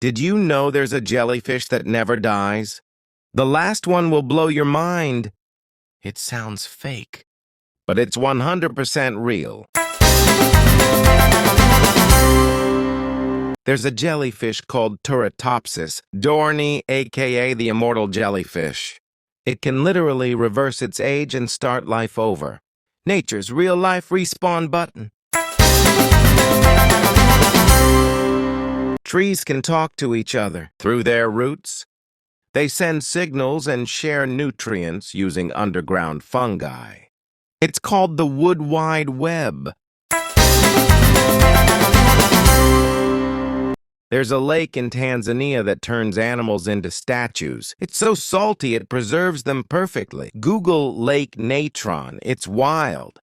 Did you know there's a jellyfish that never dies? The last one will blow your mind. It sounds fake, but it's 100% real. There's a jellyfish called Turritopsis Dorney, aka the Immortal jellyfish. It can literally reverse its age and start life over. Nature's real-life respawn button. Trees can talk to each other through their roots. They send signals and share nutrients using underground fungi. It's called the Wood Wide Web. There's a lake in Tanzania that turns animals into statues. It's so salty it preserves them perfectly. Google Lake Natron. It's wild.